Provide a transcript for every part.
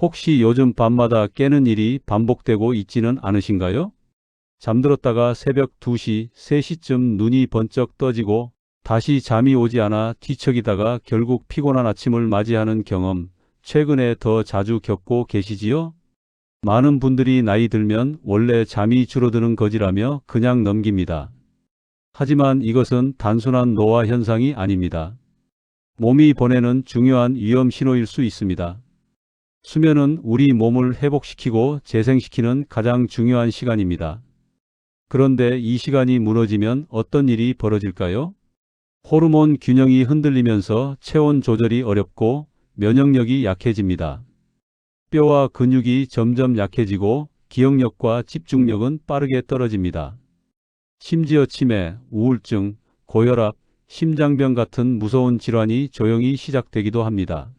혹시 요즘 밤마다 깨는 일이 반복되고 있지는 않으신가요? 잠들었다가 새벽 2시, 3시쯤 눈이 번쩍 떠지고 다시 잠이 오지 않아 뒤척이다가 결국 피곤한 아침을 맞이하는 경험, 최근에 더 자주 겪고 계시지요? 많은 분들이 나이 들면 원래 잠이 줄어드는 거지라며 그냥 넘깁니다. 하지만 이것은 단순한 노화 현상이 아닙니다. 몸이 보내는 중요한 위험 신호일 수 있습니다. 수면은 우리 몸을 회복시키고 재생시키는 가장 중요한 시간입니다. 그런데 이 시간이 무너지면 어떤 일이 벌어질까요? 호르몬 균형이 흔들리면서 체온 조절이 어렵고 면역력이 약해집니다. 뼈와 근육이 점점 약해지고 기억력과 집중력은 빠르게 떨어집니다. 심지어 치매, 우울증, 고혈압, 심장병 같은 무서운 질환이 조용히 시작되기도 합니다.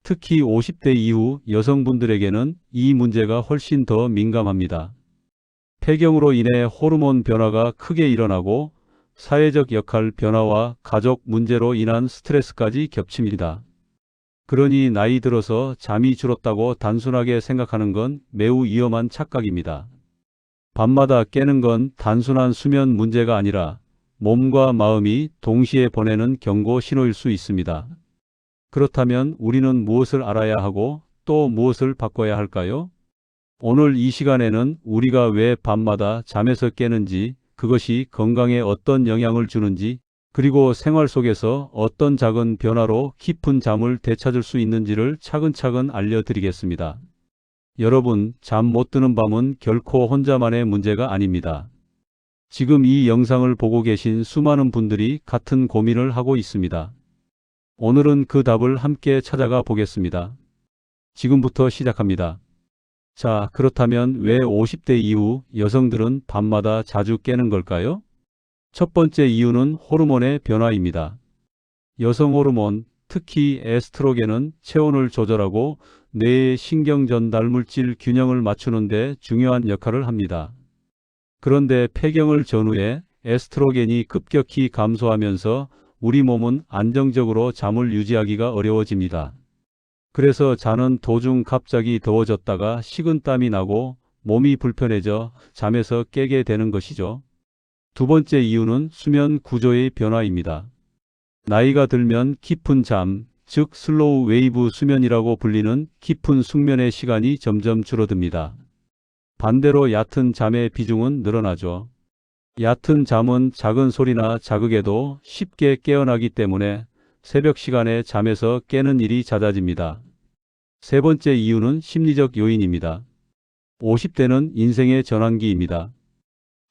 특히 50대 이후 여성분들에게는 이 문제가 훨씬 더 민감합니다. 폐경으로 인해 호르몬 변화가 크게 일어나고 사회적 역할 변화와 가족 문제로 인한 스트레스까지 겹칩니다. 그러니 나이 들어서 잠이 줄었다고 단순하게 생각하는 건 매우 위험한 착각입니다. 밤마다 깨는 건 단순한 수면 문제가 아니라 몸과 마음이 동시에 보내는 경고 신호일 수 있습니다. 그렇다면 우리는 무엇을 알아야 하고 또 무엇을 바꿔야 할까요? 오늘 이 시간에는 우리가 왜 밤마다 잠에서 깨는지, 그것이 건강에 어떤 영향을 주는지, 그리고 생활 속에서 어떤 작은 변화로 깊은 잠을 되찾을 수 있는지를 차근차근 알려드리겠습니다. 여러분, 잠 못 드는 밤은 결코 혼자만의 문제가 아닙니다. 지금 이 영상을 보고 계신 수많은 분들이 같은 고민을 하고 있습니다. 오늘은 그 답을 함께 찾아가 보겠습니다. 지금부터 시작합니다. 자, 그렇다면 왜 50대 이후 여성들은 밤마다 자주 깨는 걸까요? 첫 번째 이유는 호르몬의 변화입니다. 여성 호르몬, 특히 에스트로겐은 체온을 조절하고 뇌의 신경 전달 물질 균형을 맞추는 데 중요한 역할을 합니다. 그런데 폐경을 전후에 에스트로겐이 급격히 감소하면서 우리 몸은 안정적으로 잠을 유지하기가 어려워집니다. 그래서 자는 도중 갑자기 더워졌다가 식은땀이 나고 몸이 불편해져 잠에서 깨게 되는 것이죠. 두 번째 이유는 수면 구조의 변화입니다. 나이가 들면 깊은 잠, 즉 슬로우 웨이브 수면이라고 불리는 깊은 숙면의 시간이 점점 줄어듭니다. 반대로 얕은 잠의 비중은 늘어나죠. 얕은 잠은 작은 소리나 자극에도 쉽게 깨어나기 때문에 새벽 시간에 잠에서 깨는 일이 잦아집니다. 세 번째 이유는 심리적 요인입니다. 50대는 인생의 전환기입니다.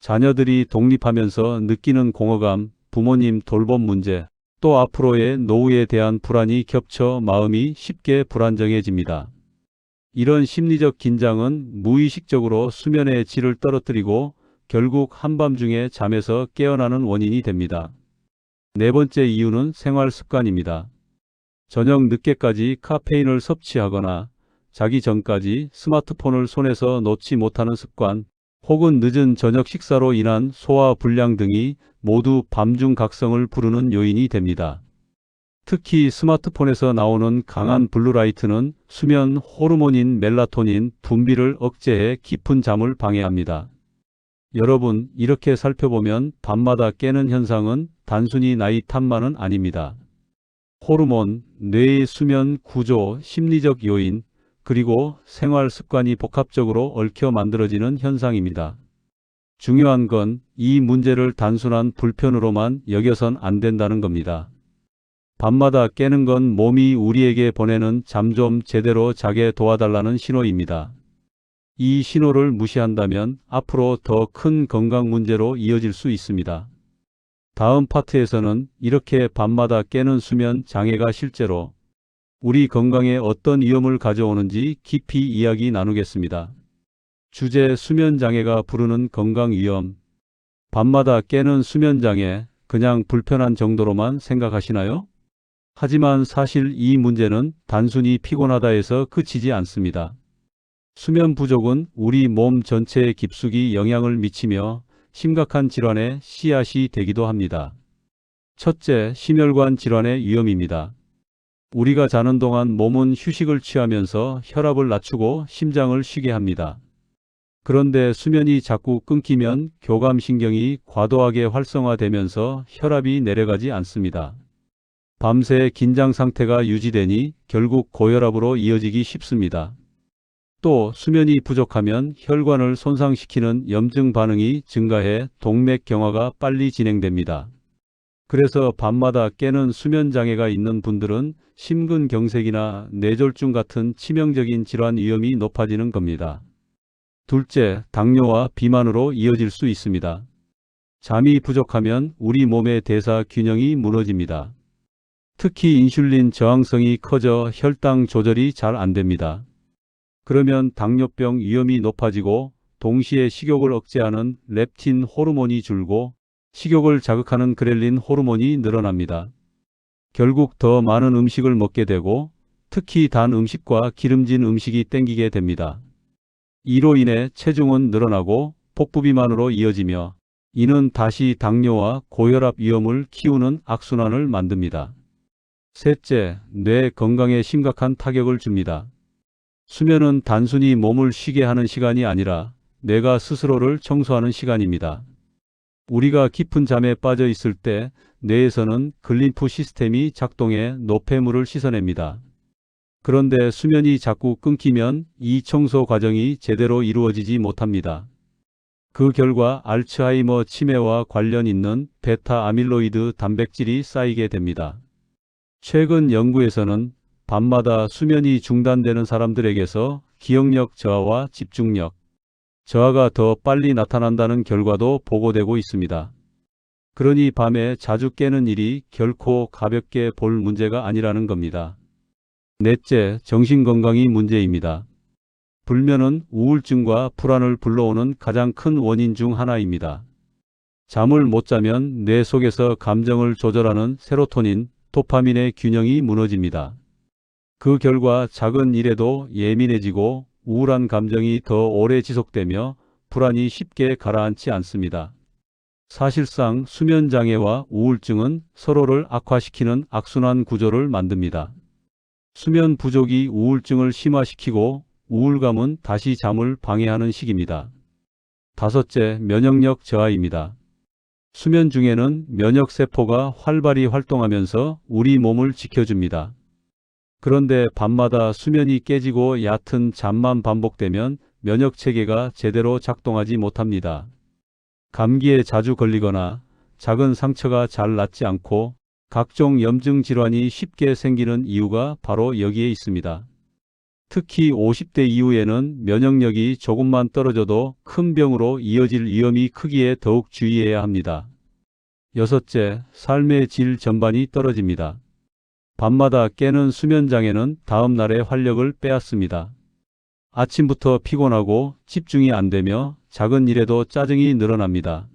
자녀들이 독립하면서 느끼는 공허감, 부모님 돌봄 문제, 또 앞으로의 노후에 대한 불안이 겹쳐 마음이 쉽게 불안정해집니다. 이런 심리적 긴장은 무의식적으로 수면의 질을 떨어뜨리고 결국 한밤중에 잠에서 깨어나는 원인이 됩니다. 네 번째 이유는 생활 습관입니다. 저녁 늦게까지 카페인을 섭취하거나 자기 전까지 스마트폰을 손에서 놓지 못하는 습관, 혹은 늦은 저녁 식사로 인한 소화 불량 등이 모두 밤중 각성을 부르는 요인이 됩니다. 특히 스마트폰에서 나오는 강한 블루라이트는 수면 호르몬인 멜라토닌 분비를 억제해 깊은 잠을 방해합니다. 여러분, 이렇게 살펴보면 밤마다 깨는 현상은 단순히 나이 탓만은 아닙니다. 호르몬, 뇌의 수면 구조, 심리적 요인, 그리고 생활 습관이 복합적으로 얽혀 만들어지는 현상입니다. 중요한 건 이 문제를 단순한 불편으로만 여겨선 안 된다는 겁니다. 밤마다 깨는 건 몸이 우리에게 보내는 잠 좀 제대로 자게 도와달라는 신호입니다. 이 신호를 무시한다면 앞으로 더 큰 건강 문제로 이어질 수 있습니다. 다음 파트에서는 이렇게 밤마다 깨는 수면 장애가 실제로 우리 건강에 어떤 위험을 가져오는지 깊이 이야기 나누겠습니다. 주제 수면 장애가 부르는 건강 위험. 밤마다 깨는 수면 장애, 그냥 불편한 정도로만 생각하시나요? 하지만 사실 이 문제는 단순히 피곤하다 해서 그치지 않습니다. 수면 부족은 우리 몸 전체에 깊숙이 영향을 미치며 심각한 질환의 씨앗이 되기도 합니다. 첫째, 심혈관 질환의 위험입니다. 우리가 자는 동안 몸은 휴식을 취하면서 혈압을 낮추고 심장을 쉬게 합니다. 그런데 수면이 자꾸 끊기면 교감신경이 과도하게 활성화되면서 혈압이 내려가지 않습니다. 밤새 긴장 상태가 유지되니 결국 고혈압으로 이어지기 쉽습니다. 또 수면이 부족하면 혈관을 손상시키는 염증 반응이 증가해 동맥경화가 빨리 진행됩니다. 그래서 밤마다 깨는 수면 장애가 있는 분들은 심근경색이나 뇌졸중 같은 치명적인 질환 위험이 높아지는 겁니다. 둘째, 당뇨와 비만으로 이어질 수 있습니다. 잠이 부족하면 우리 몸의 대사 균형이 무너집니다. 특히 인슐린 저항성이 커져 혈당 조절이 잘 안 됩니다. 그러면 당뇨병 위험이 높아지고 동시에 식욕을 억제하는 렙틴 호르몬이 줄고 식욕을 자극하는 그렐린 호르몬이 늘어납니다. 결국 더 많은 음식을 먹게 되고 특히 단 음식과 기름진 음식이 땡기게 됩니다. 이로 인해 체중은 늘어나고 복부비만으로 이어지며 이는 다시 당뇨와 고혈압 위험을 키우는 악순환을 만듭니다. 셋째, 뇌 건강에 심각한 타격을 줍니다. 수면은 단순히 몸을 쉬게 하는 시간이 아니라 뇌가 스스로를 청소하는 시간입니다. 우리가 깊은 잠에 빠져 있을 때 뇌에서는 글림프 시스템이 작동해 노폐물을 씻어냅니다. 그런데 수면이 자꾸 끊기면 이 청소 과정이 제대로 이루어지지 못합니다. 그 결과 알츠하이머 치매와 관련 있는 베타 아밀로이드 단백질이 쌓이게 됩니다. 최근 연구에서는 밤마다 수면이 중단되는 사람들에게서 기억력 저하와 집중력 저하가 더 빨리 나타난다는 결과도 보고되고 있습니다. 그러니 밤에 자주 깨는 일이 결코 가볍게 볼 문제가 아니라는 겁니다. 넷째, 정신건강이 문제입니다. 불면은 우울증과 불안을 불러오는 가장 큰 원인 중 하나입니다. 잠을 못 자면 뇌 속에서 감정을 조절하는 세로토닌, 도파민의 균형이 무너집니다. 그 결과 작은 일에도 예민해지고 우울한 감정이 더 오래 지속되며 불안이 쉽게 가라앉지 않습니다. 사실상 수면장애와 우울증은 서로를 악화시키는 악순환 구조를 만듭니다. 수면 부족이 우울증을 심화시키고 우울감은 다시 잠을 방해하는 식입니다. 다섯째, 면역력 저하입니다. 수면 중에는 면역세포가 활발히 활동하면서 우리 몸을 지켜줍니다. 그런데 밤마다 수면이 깨지고 얕은 잠만 반복되면 면역체계가 제대로 작동하지 못합니다. 감기에 자주 걸리거나 작은 상처가 잘 낫지 않고 각종 염증 질환이 쉽게 생기는 이유가 바로 여기에 있습니다. 특히 50대 이후에는 면역력이 조금만 떨어져도 큰 병으로 이어질 위험이 크기에 더욱 주의해야 합니다. 여섯째, 삶의 질 전반이 떨어집니다. 밤마다 깨는 수면장애는 다음 날의 활력을 빼앗습니다. 아침부터 피곤하고 집중이 안 되며 작은 일에도 짜증이 늘어납니다.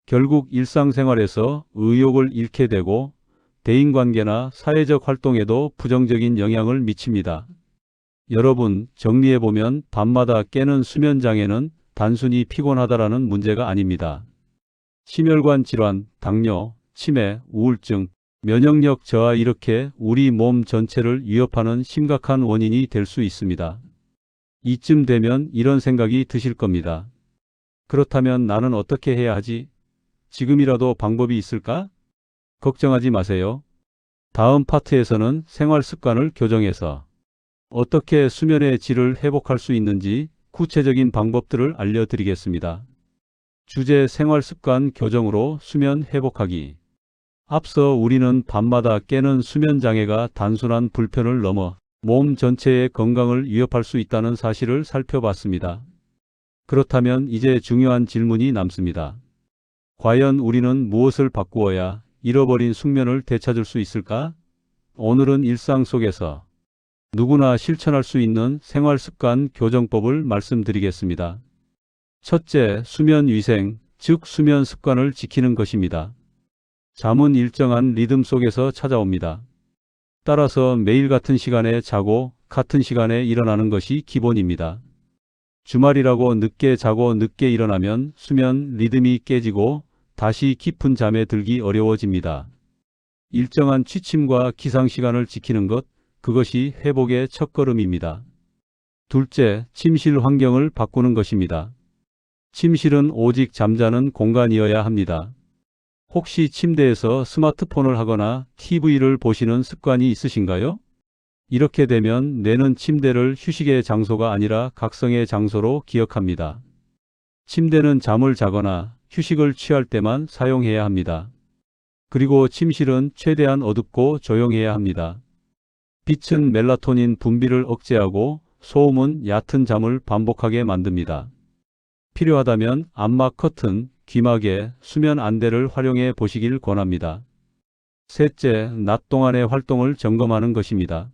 결국 일상생활에서 의욕을 잃게 되고 대인관계나 사회적 활동에도 부정적인 영향을 미칩니다. 여러분, 정리해보면 밤마다 깨는 수면장애는 단순히 피곤하다라는 문제가 아닙니다. 심혈관 질환, 당뇨, 치매, 우울증, 면역력 저하 이렇게 우리 몸 전체를 위협하는 심각한 원인이 될 수 있습니다. 이쯤 되면 이런 생각이 드실 겁니다. 그렇다면 나는 어떻게 해야 하지? 지금이라도 방법이 있을까? 걱정하지 마세요. 다음 파트에서는 생활 습관을 교정해서 어떻게 수면의 질을 회복할 수 있는지 구체적인 방법들을 알려드리겠습니다. 주제 생활 습관 교정으로 수면 회복하기. 앞서 우리는 밤마다 깨는 수면 장애가 단순한 불편을 넘어 몸 전체의 건강을 위협할 수 있다는 사실을 살펴봤습니다. 그렇다면 이제 중요한 질문이 남습니다. 과연 우리는 무엇을 바꾸어야 잃어버린 숙면을 되찾을 수 있을까? 오늘은 일상 속에서 누구나 실천할 수 있는 생활 습관 교정법을 말씀드리겠습니다. 첫째, 수면 위생, 즉 수면 습관을 지키는 것입니다. 잠은 일정한 리듬 속에서 찾아옵니다. 따라서 매일 같은 시간에 자고 같은 시간에 일어나는 것이 기본입니다. 주말이라고 늦게 자고 늦게 일어나면 수면 리듬이 깨지고 다시 깊은 잠에 들기 어려워집니다. 일정한 취침과 기상 시간을 지키는 것, 그것이 회복의 첫걸음입니다. 둘째, 침실 환경을 바꾸는 것입니다. 침실은 오직 잠자는 공간이어야 합니다. 혹시 침대에서 스마트폰을 하거나 TV를 보시는 습관이 있으신가요? 이렇게 되면 뇌는 침대를 휴식의 장소가 아니라 각성의 장소로 기억합니다. 침대는 잠을 자거나 휴식을 취할 때만 사용해야 합니다. 그리고 침실은 최대한 어둡고 조용해야 합니다. 빛은 멜라토닌 분비를 억제하고 소음은 얕은 잠을 반복하게 만듭니다. 필요하다면 암막 커튼, 귀마개, 수면 안대를 활용해 보시길 권합니다. 셋째, 낮 동안의 활동을 점검하는 것입니다.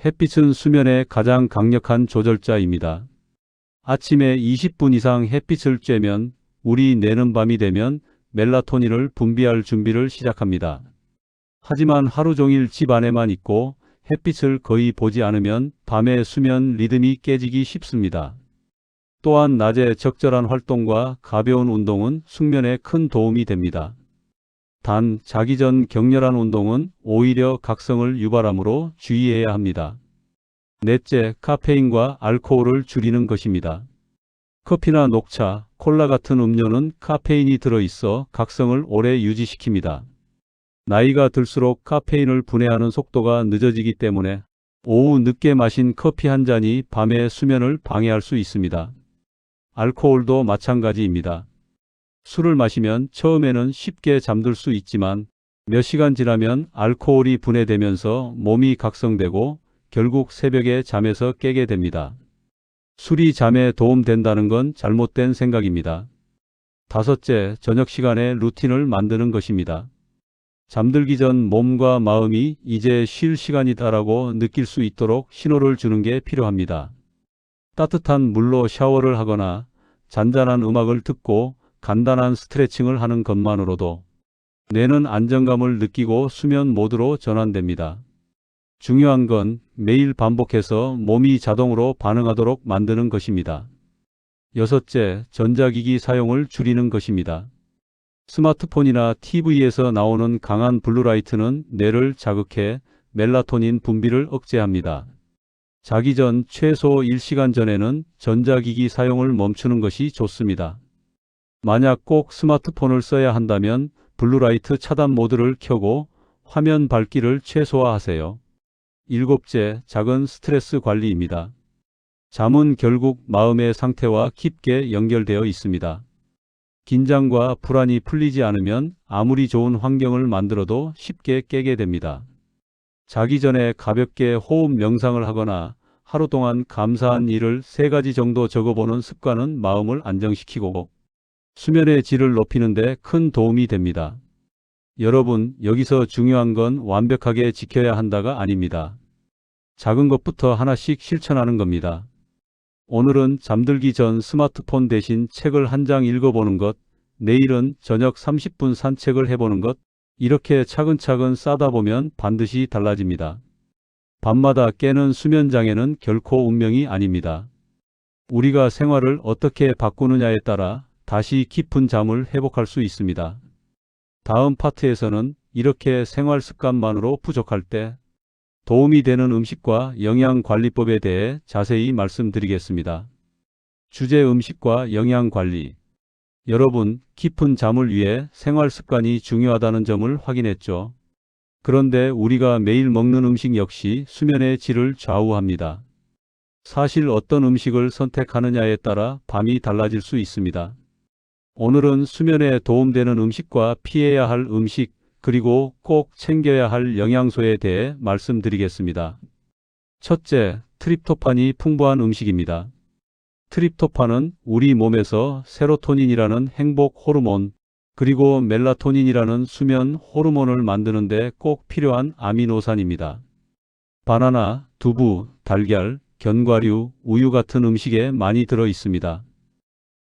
햇빛은 수면의 가장 강력한 조절자입니다. 아침에 20분 이상 햇빛을 쬐면 우리 뇌는 밤이 되면 멜라토닌을 분비할 준비를 시작합니다. 하지만 하루 종일 집 안에만 있고 햇빛을 거의 보지 않으면 밤의 수면 리듬이 깨지기 쉽습니다. 또한 낮에 적절한 활동과 가벼운 운동은 숙면에 큰 도움이 됩니다. 단, 자기 전 격렬한 운동은 오히려 각성을 유발하므로 주의해야 합니다. 넷째, 카페인과 알코올을 줄이는 것입니다. 커피나 녹차, 콜라 같은 음료는 카페인이 들어있어 각성을 오래 유지시킵니다. 나이가 들수록 카페인을 분해하는 속도가 늦어지기 때문에 오후 늦게 마신 커피 한 잔이 밤의 수면을 방해할 수 있습니다. 알코올도 마찬가지입니다. 술을 마시면 처음에는 쉽게 잠들 수 있지만 몇 시간 지나면 알코올이 분해되면서 몸이 각성되고 결국 새벽에 잠에서 깨게 됩니다. 술이 잠에 도움된다는 건 잘못된 생각입니다. 다섯째, 저녁 시간에 루틴을 만드는 것입니다. 잠들기 전 몸과 마음이 이제 쉴 시간이다라고 느낄 수 있도록 신호를 주는 게 필요합니다. 따뜻한 물로 샤워를 하거나 잔잔한 음악을 듣고 간단한 스트레칭을 하는 것만으로도 뇌는 안정감을 느끼고 수면 모드로 전환됩니다. 중요한 건 매일 반복해서 몸이 자동으로 반응하도록 만드는 것입니다. 여섯째, 전자기기 사용을 줄이는 것입니다. 스마트폰이나 TV에서 나오는 강한 블루라이트는 뇌를 자극해 멜라토닌 분비를 억제합니다. 자기 전 최소 1시간 전에는 전자기기 사용을 멈추는 것이 좋습니다. 만약 꼭 스마트폰을 써야 한다면 블루라이트 차단 모드를 켜고 화면 밝기를 최소화하세요. 일곱째, 작은 스트레스 관리입니다. 잠은 결국 마음의 상태와 깊게 연결되어 있습니다. 긴장과 불안이 풀리지 않으면 아무리 좋은 환경을 만들어도 쉽게 깨게 됩니다. 자기 전에 가볍게 호흡 명상을 하거나 하루 동안 감사한 일을 3가지 정도 적어보는 습관은 마음을 안정시키고 수면의 질을 높이는 데 큰 도움이 됩니다. 여러분, 여기서 중요한 건 완벽하게 지켜야 한다가 아닙니다. 작은 것부터 하나씩 실천하는 겁니다. 오늘은 잠들기 전 스마트폰 대신 책을 한 장 읽어보는 것, 내일은 저녁 30분 산책을 해보는 것, 이렇게 차근차근 쌓다 보면 반드시 달라집니다. 밤마다 깨는 수면장애는 결코 운명이 아닙니다. 우리가 생활을 어떻게 바꾸느냐에 따라 다시 깊은 잠을 회복할 수 있습니다. 다음 파트에서는 이렇게 생활 습관만으로 부족할 때 도움이 되는 음식과 영양관리법에 대해 자세히 말씀드리겠습니다. 주제 음식과 영양관리. 여러분, 깊은 잠을 위해 생활 습관이 중요하다는 점을 확인했죠. 그런데 우리가 매일 먹는 음식 역시 수면의 질을 좌우합니다. 사실 어떤 음식을 선택하느냐에 따라 밤이 달라질 수 있습니다. 오늘은 수면에 도움되는 음식과 피해야 할 음식, 그리고 꼭 챙겨야 할 영양소에 대해 말씀드리겠습니다. 첫째, 트립토판이 풍부한 음식입니다. 트립토판은 우리 몸에서 세로토닌이라는 행복 호르몬, 그리고 멜라토닌이라는 수면 호르몬을 만드는 데 꼭 필요한 아미노산입니다. 바나나, 두부, 달걀, 견과류, 우유 같은 음식에 많이 들어 있습니다.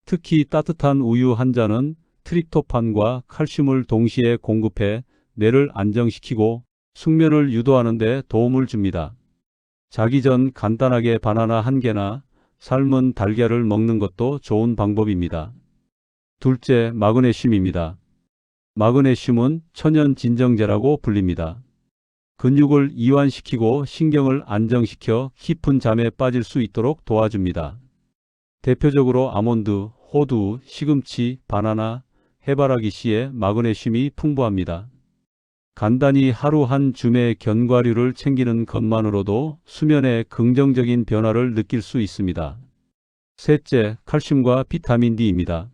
특히 따뜻한 우유 한 잔은 트립토판과 칼슘을 동시에 공급해 뇌를 안정시키고 숙면을 유도하는 데 도움을 줍니다. 자기 전 간단하게 바나나 한 개나 삶은 달걀을 먹는 것도 좋은 방법입니다. 둘째, 마그네슘입니다. 마그네슘은 천연 진정제라고 불립니다. 근육을 이완시키고 신경을 안정시켜 깊은 잠에 빠질 수 있도록 도와줍니다. 대표적으로 아몬드, 호두, 시금치, 바나나, 해바라기 씨에 마그네슘이 풍부합니다. 간단히 하루 한 줌의 견과류를 챙기는 것만으로도 수면에 긍정적인 변화를 느낄 수 있습니다. 셋째, 칼슘과 비타민 D입니다.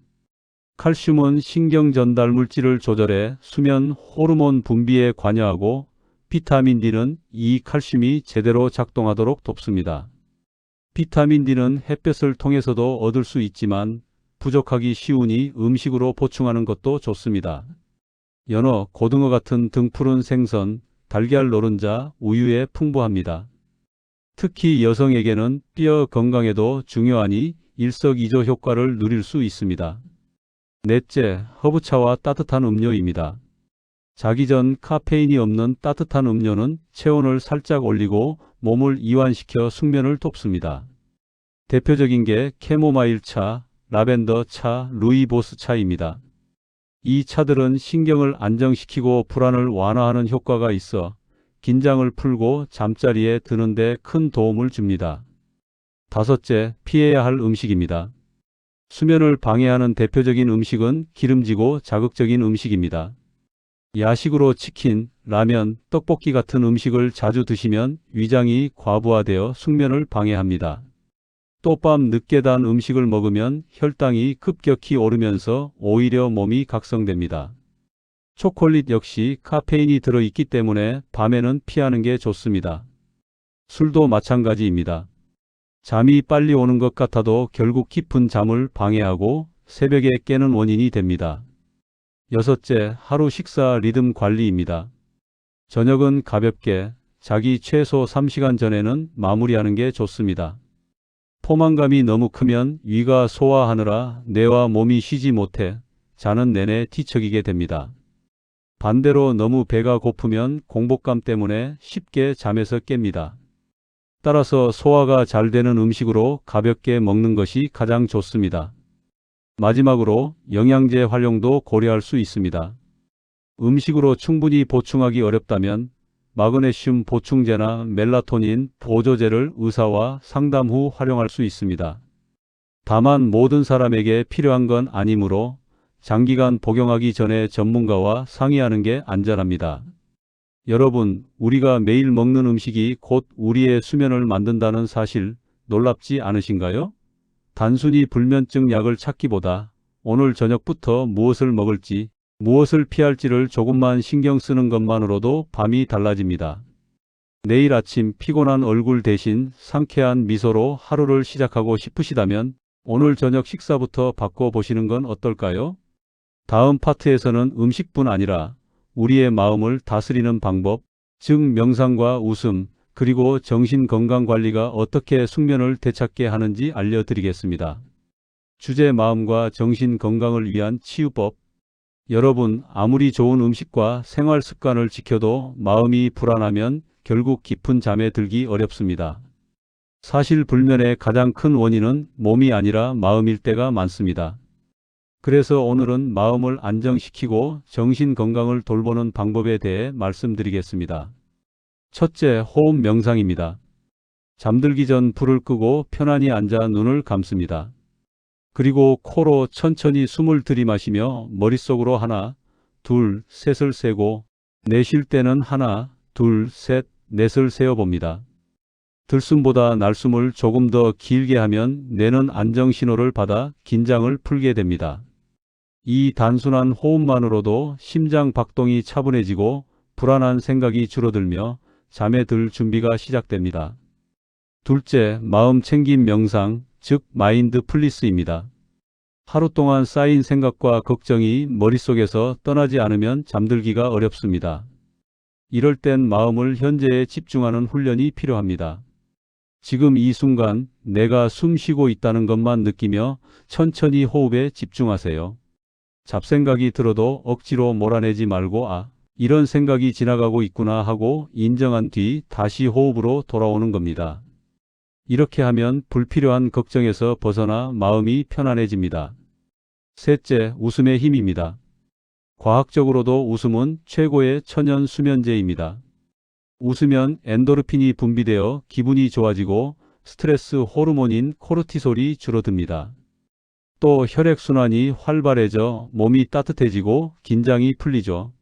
칼슘은 신경 전달 물질을 조절해 수면 호르몬 분비에 관여하고 비타민 D는 이 칼슘이 제대로 작동하도록 돕습니다. 비타민 D는 햇볕을 통해서도 얻을 수 있지만 부족하기 쉬우니 음식으로 보충하는 것도 좋습니다. 연어, 고등어 같은 등푸른 생선, 달걀 노른자, 우유에 풍부합니다. 특히 여성에게는 뼈 건강에도 중요하니 일석이조 효과를 누릴 수 있습니다. 넷째, 허브차와 따뜻한 음료입니다. 자기 전 카페인이 없는 따뜻한 음료는 체온을 살짝 올리고 몸을 이완시켜 숙면을 돕습니다. 대표적인 게 캐모마일 차, 라벤더 차, 루이보스 차입니다. 이 차들은 신경을 안정시키고 불안을 완화하는 효과가 있어 긴장을 풀고 잠자리에 드는 데 큰 도움을 줍니다. 다섯째, 피해야 할 음식입니다. 수면을 방해하는 대표적인 음식은 기름지고 자극적인 음식입니다. 야식으로 치킨, 라면, 떡볶이 같은 음식을 자주 드시면 위장이 과부하되어 숙면을 방해합니다. 또 밤 늦게 단 음식을 먹으면 혈당이 급격히 오르면서 오히려 몸이 각성됩니다. 초콜릿 역시 카페인이 들어있기 때문에 밤에는 피하는 게 좋습니다. 술도 마찬가지입니다. 잠이 빨리 오는 것 같아도 결국 깊은 잠을 방해하고 새벽에 깨는 원인이 됩니다. 여섯째, 하루 식사 리듬 관리입니다. 저녁은 가볍게, 자기 최소 3시간 전에는 마무리하는 게 좋습니다. 포만감이 너무 크면 위가 소화하느라 뇌와 몸이 쉬지 못해 자는 내내 뒤척이게 됩니다. 반대로 너무 배가 고프면 공복감 때문에 쉽게 잠에서 깹니다. 따라서 소화가 잘 되는 음식으로 가볍게 먹는 것이 가장 좋습니다. 마지막으로 영양제 활용도 고려할 수 있습니다. 음식으로 충분히 보충하기 어렵다면 마그네슘 보충제나 멜라토닌 보조제를 의사와 상담 후 활용할 수 있습니다. 다만 모든 사람에게 필요한 건 아니므로 장기간 복용하기 전에 전문가와 상의하는 게 안전합니다. 여러분, 우리가 매일 먹는 음식이 곧 우리의 수면을 만든다는 사실 놀랍지 않으신가요? 단순히 불면증 약을 찾기보다 오늘 저녁부터 무엇을 먹을지, 무엇을 피할지를 조금만 신경 쓰는 것만으로도 밤이 달라집니다. 내일 아침 피곤한 얼굴 대신 상쾌한 미소로 하루를 시작하고 싶으시다면 오늘 저녁 식사부터 바꿔보시는 건 어떨까요? 다음 파트에서는 음식뿐 아니라 우리의 마음을 다스리는 방법, 즉 명상과 웃음, 그리고 정신건강관리가 어떻게 숙면을 되찾게 하는지 알려드리겠습니다. 주제 마음과 정신건강을 위한 치유법. 여러분, 아무리 좋은 음식과 생활 습관을 지켜도 마음이 불안하면 결국 깊은 잠에 들기 어렵습니다. 사실 불면의 가장 큰 원인은 몸이 아니라 마음일 때가 많습니다. 그래서 오늘은 마음을 안정시키고 정신 건강을 돌보는 방법에 대해 말씀드리겠습니다. 첫째, 호흡 명상입니다. 잠들기 전 불을 끄고 편안히 앉아 눈을 감습니다. 그리고 코로 천천히 숨을 들이마시며 머릿속으로 하나, 둘, 셋을 세고 내쉴 때는 하나, 둘, 셋, 넷을 세어봅니다. 들숨보다 날숨을 조금 더 길게 하면 뇌는 안정 신호를 받아 긴장을 풀게 됩니다. 이 단순한 호흡만으로도 심장 박동이 차분해지고 불안한 생각이 줄어들며 잠에 들 준비가 시작됩니다. 둘째, 마음 챙김 명상, 즉 마인드풀리스입니다. 하루 동안 쌓인 생각과 걱정이 머릿속에서 떠나지 않으면 잠들기가 어렵습니다. 이럴 땐 마음을 현재에 집중하는 훈련이 필요합니다. 지금 이 순간 내가 숨 쉬고 있다는 것만 느끼며 천천히 호흡에 집중하세요. 잡생각이 들어도 억지로 몰아내지 말고 이런 생각이 지나가고 있구나 하고 인정한 뒤 다시 호흡으로 돌아오는 겁니다. 이렇게 하면 불필요한 걱정에서 벗어나 마음이 편안해집니다. 셋째, 웃음의 힘입니다. 과학적으로도 웃음은 최고의 천연 수면제입니다. 웃으면 엔도르핀이 분비되어 기분이 좋아지고 스트레스 호르몬인 코르티솔이 줄어듭니다. 또 혈액순환이 활발해져 몸이 따뜻해지고 긴장이 풀리죠.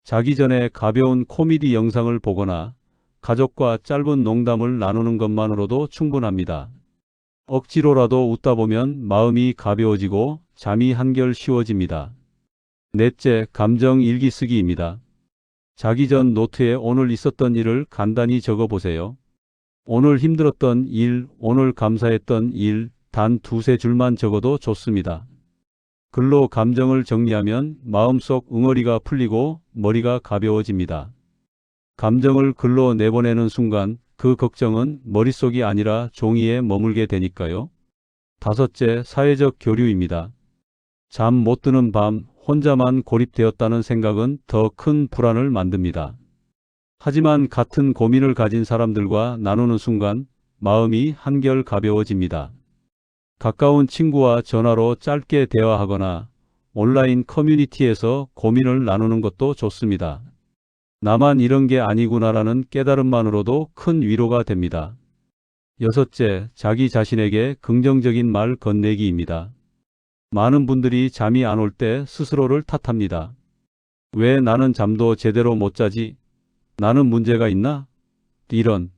자기 전에 가벼운 코미디 영상을 보거나 가족과 짧은 농담을 나누는 것만으로도 충분합니다. 억지로라도 웃다 보면 마음이 가벼워지고 잠이 한결 쉬워집니다. 넷째, 감정 일기 쓰기입니다. 자기 전 노트에 오늘 있었던 일을 간단히 적어보세요. 오늘 힘들었던 일, 오늘 감사했던 일, 단 두세 줄만 적어도 좋습니다. 글로 감정을 정리하면 마음속 응어리가 풀리고 머리가 가벼워집니다. 감정을 글로 내보내는 순간 그 걱정은 머릿속이 아니라 종이에 머물게 되니까요. 다섯째, 사회적 교류입니다. 잠 못 드는 밤 혼자만 고립되었다는 생각은 더 큰 불안을 만듭니다. 하지만 같은 고민을 가진 사람들과 나누는 순간 마음이 한결 가벼워집니다. 가까운 친구와 전화로 짧게 대화하거나 온라인 커뮤니티에서 고민을 나누는 것도 좋습니다. 나만 이런 게 아니구나라는 깨달음만으로도 큰 위로가 됩니다. 여섯째, 자기 자신에게 긍정적인 말 건네기입니다. 많은 분들이 잠이 안 올 때 스스로를 탓합니다. 왜 나는 잠도 제대로 못 자지? 나는 문제가 있나? 이런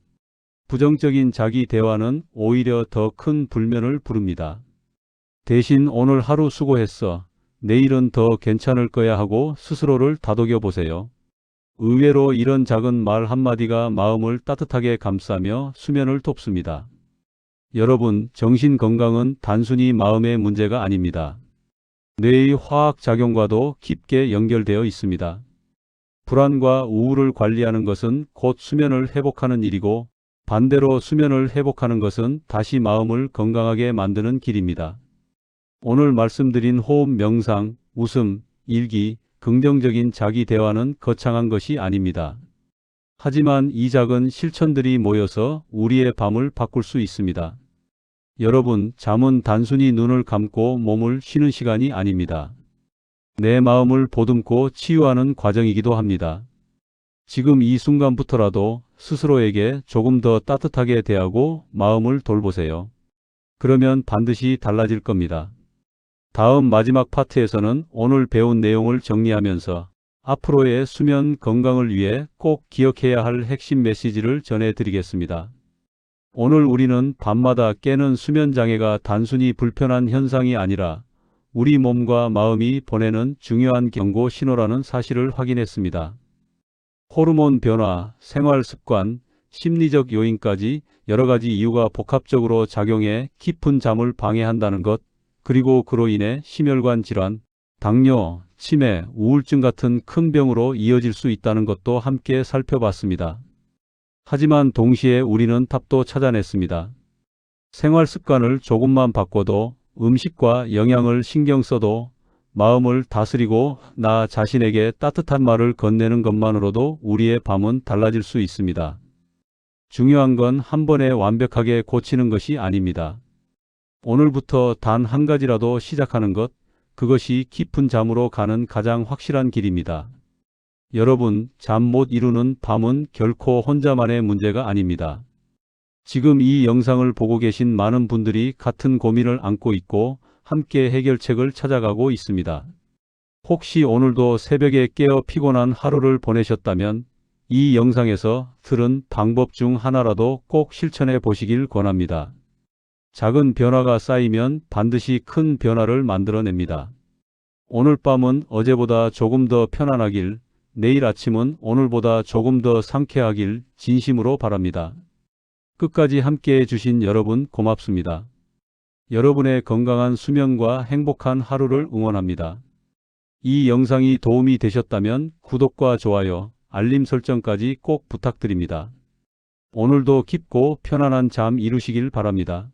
부정적인 자기 대화는 오히려 더 큰 불면을 부릅니다. 대신 오늘 하루 수고했어. 내일은 더 괜찮을 거야 하고 스스로를 다독여 보세요. 의외로 이런 작은 말 한마디가 마음을 따뜻하게 감싸며 수면을 돕습니다. 여러분, 정신 건강은 단순히 마음의 문제가 아닙니다. 뇌의 화학 작용과도 깊게 연결되어 있습니다. 불안과 우울을 관리하는 것은 곧 수면을 회복하는 일이고, 반대로 수면을 회복하는 것은 다시 마음을 건강하게 만드는 길입니다. 오늘 말씀드린 호흡, 명상, 웃음, 일기, 긍정적인 자기 대화는 거창한 것이 아닙니다. 하지만 이 작은 실천들이 모여서 우리의 밤을 바꿀 수 있습니다. 여러분, 잠은 단순히 눈을 감고 몸을 쉬는 시간이 아닙니다. 내 마음을 보듬고 치유하는 과정이기도 합니다. 지금 이 순간부터라도 스스로에게 조금 더 따뜻하게 대하고 마음을 돌보세요. 그러면 반드시 달라질 겁니다. 다음 마지막 파트에서는 오늘 배운 내용을 정리하면서 앞으로의 수면 건강을 위해 꼭 기억해야 할 핵심 메시지를 전해드리겠습니다. 오늘 우리는 밤마다 깨는 수면 장애가 단순히 불편한 현상이 아니라 우리 몸과 마음이 보내는 중요한 경고 신호라는 사실을 확인했습니다. 호르몬 변화, 생활 습관, 심리적 요인까지 여러 가지 이유가 복합적으로 작용해 깊은 잠을 방해한다는 것, 그리고 그로 인해 심혈관 질환, 당뇨, 치매, 우울증 같은 큰 병으로 이어질 수 있다는 것도 함께 살펴봤습니다. 하지만 동시에 우리는 답도 찾아냈습니다. 생활 습관을 조금만 바꿔도, 음식과 영양을 신경 써도, 마음을 다스리고 나 자신에게 따뜻한 말을 건네는 것만으로도 우리의 밤은 달라질 수 있습니다. 중요한 건 한 번에 완벽하게 고치는 것이 아닙니다. 오늘부터 단 한 가지라도 시작하는 것, 그것이 깊은 잠으로 가는 가장 확실한 길입니다. 여러분, 잠 못 이루는 밤은 결코 혼자만의 문제가 아닙니다. 지금 이 영상을 보고 계신 많은 분들이 같은 고민을 안고 있고 함께 해결책을 찾아가고 있습니다. 혹시 오늘도 새벽에 깨어 피곤한 하루를 보내셨다면 이 영상에서 들은 방법 중 하나라도 꼭 실천해 보시길 권합니다. 작은 변화가 쌓이면 반드시 큰 변화를 만들어냅니다. 오늘 밤은 어제보다 조금 더 편안하길, 내일 아침은 오늘보다 조금 더 상쾌하길 진심으로 바랍니다. 끝까지 함께 해주신 여러분 고맙습니다. 여러분의 건강한 수면과 행복한 하루를 응원합니다. 이 영상이 도움이 되셨다면 구독과 좋아요, 알림 설정까지 꼭 부탁드립니다. 오늘도 깊고 편안한 잠 이루시길 바랍니다.